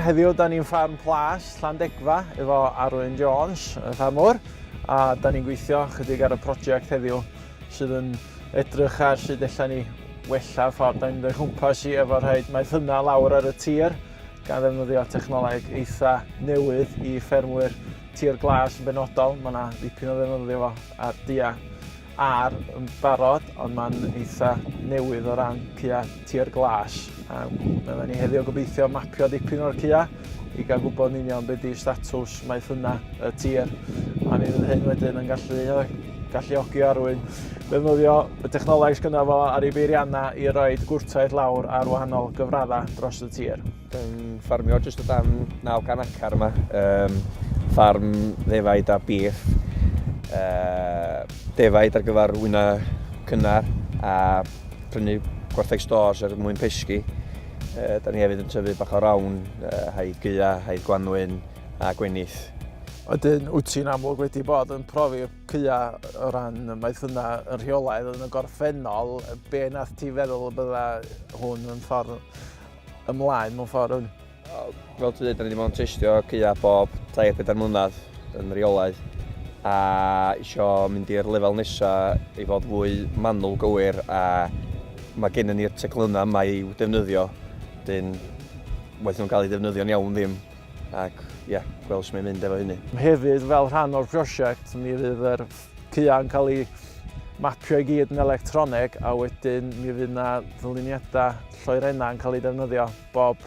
heddiw da ni'n ffarm plas Llandegfa efo Arwyn Jones, y ffarmwr, a da ni'n gweithio chydig ar y prosiect heddiw sydd yn edrych ar sut allan ni wella ffordd da ni'n mynd o'i chwmpas i efo rhaid maethyna lawr ar y tir gan ddefnyddio technoleg eitha newydd i ffermwyr tir glas yn benodol. Mae yna dipyn o ddefnyddio fo ar dia ar yn barod, ond mae'n eitha newydd o ran cia tir glas. Byddwn ni heddiw gobeithio mapio dipyn o'r cia i gael gwybod yn union beth ydy statws maethyna y tir. A mi fydd hyn wedyn yn galluogi Arwyn ddefnyddio y technoleg sgynna fo ar ei beirianna i roi gwrtaeth lawr ar wahanol gyfraddau dros y tir. Yn ffarmio jyst o dan 900 acre yma, ffarm ddefaid a beef, defaid ar gyfer wyna cynnar a prynu gwartheg stores er mwyn pesgi. Da ni hefyd yn tyfu bach o rawn, haid Gaea, haid Gwanwyn a Gwenith. Wedyn, wyt ti'n amlwg wedi bod yn profi Gaea o ran maethyna yn rheolaidd yn y gorffennol. Be nath ti feddwl y bydda hwn yn ffordd ymlaen mewn ffordd hwn? Fel ti dweud, da ni wedi bod yn testio Gaea bob 3-4 mlynedd yn rheolaidd a isio mynd i'r lefel nesaf i fod fwy manwl gywir a mae gennym ni'r teclynau yma i'w defnyddio. Dyn, waith nhw'n cael ei defnyddio'n iawn ddim ac gweld sy'n mynd efo hynny. Hefyd, fel rhan o'r prosiect, mi fydd yr Gaea yn cael ei mapio i gyd yn electroneg a wedyn mi fydd yna ddyluniadau lloerennau yn cael ei defnyddio bob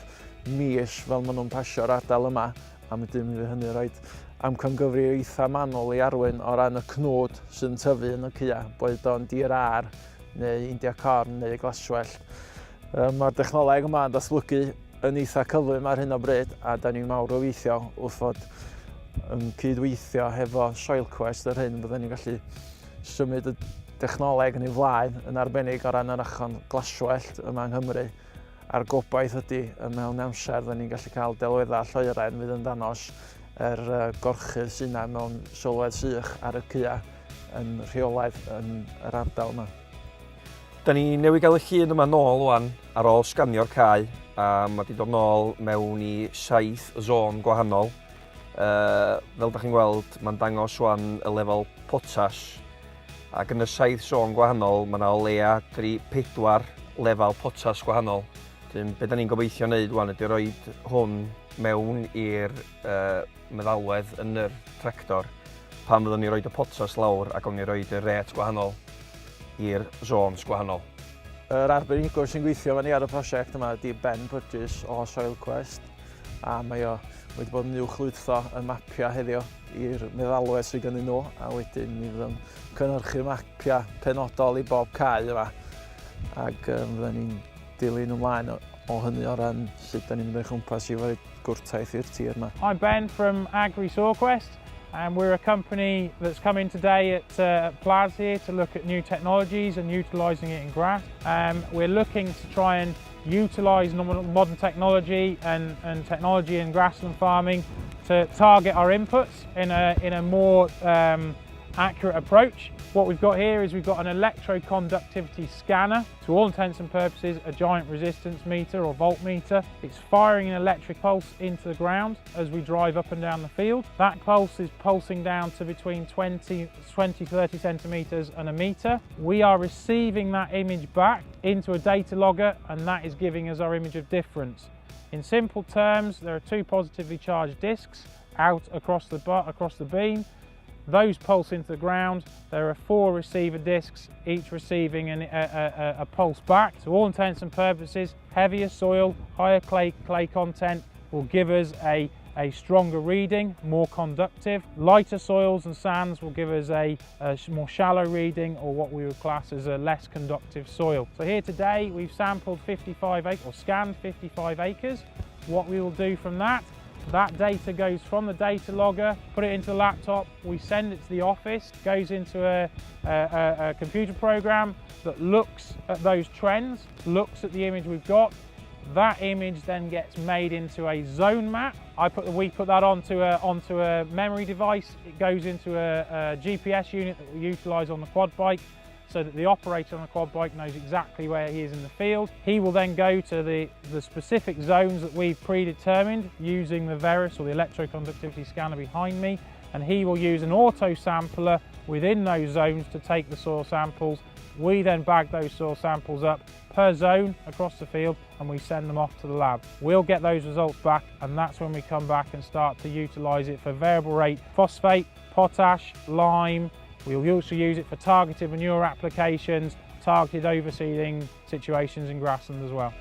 mis fel maen nhw'n pasio'r ardal yma a wedyn mi fydd hynny roed amcangyfri eitha manwl i Arwyn o ran y cnwd sy'n tyfu yn y Gaea, boed o'n dir ar neu India corn neu glaswellt. Mae'r technoleg yma yn datblygu yn eitha cyflym ar hyn o bryd a da ni'n mawr o weithio wrth fod yn cydweithio hefo SoilQuest yr hyn byddwn ni'n gallu symud y technoleg yn ei flaen yn arbennig o ran yr achon glaswellt yma yng Nghymru. A'r gobaith ydy mewn amser da ni'n gallu cael delweddau lloeren fydd yn danos gorchydd sy'n yna mewn sylwedd sych ar y Gaea yn rheolaidd yn yr ardal yma. Da ni newydd gael y llun yma nôl wan ar ôl sganio'r cae a mae wedi dod nôl mewn i 7 zon gwahanol. Fel da chi'n gweld, mae'n dangos wan y lefel potas ac yn y 7 zon gwahanol mae yna o leia 4 lefel potas gwahanol. Be da ni'n gobeithio wneud wan ydy rhoi hwn mewn i'r meddalwedd yn yr tractor pan fyddwn ni roed y potas lawr ac o'n ni roed y ret gwahanol i'r zones gwahanol. Yr arbenigwr sy'n gweithio fan ni ar y prosiect yma ydy Ben Burgess o SoilQuest a mae o wedi bod yn uwchlwytho yn mapio heddiw i'r meddalwedd sydd gennyn nhw a wedyn mi fydd yn cynhyrchu mapia penodol i bob cae yma ac fydden ni'n dilyn ymlaen o hynny o ran sut da ni'n mynd o'i chwmpas i fod gwrtaeth i'r tir yma. I'm Ben from AgriSoilQuest. And we're a company that's come in today at Plas here to look at new technologies and utilising it in grass. We're looking to try and utilise modern technology and technology in grassland farming to target our inputs in a more accurate approach. What we've got here is we've got an electroconductivity scanner, to all intents and purposes a giant resistance meter or voltmeter. It's firing an electric pulse into the ground as we drive up and down the field. That pulse is pulsing down to between 20-30 centimetres and a metre. We are receiving that image back into a data logger and that is giving us our image of difference. In simple terms, there are 2 positively charged discs out across the beam. Those pulse into the ground. There are 4 receiver discs, each receiving a pulse back. To all intents and purposes, heavier soil, higher clay content will give us a stronger reading, more conductive. Lighter soils and sands will give us a more shallow reading, or what we would class as a less conductive soil. So here today we've sampled 55 acres, or scanned 55 acres. What we will do from that data goes from the data logger, put it into the laptop, we send it to the office, goes into a computer program that looks at those trends, looks at the image we've got. That image then gets made into a zone map. We put that onto a memory device. It goes into a GPS unit that we utilise on the quad bike, so that the operator on the quad bike knows exactly where he is in the field. He will then go to the specific zones that we've predetermined using the Verus or the electroconductivity scanner behind me, and he will use an auto sampler within those zones to take the soil samples. We then bag those soil samples up per zone across the field and we send them off to the lab. We'll get those results back, and that's when we come back and start to utilise it for variable rate phosphate, potash, lime. We'll also use it for targeted manure applications, targeted overseeding situations in grassland as well.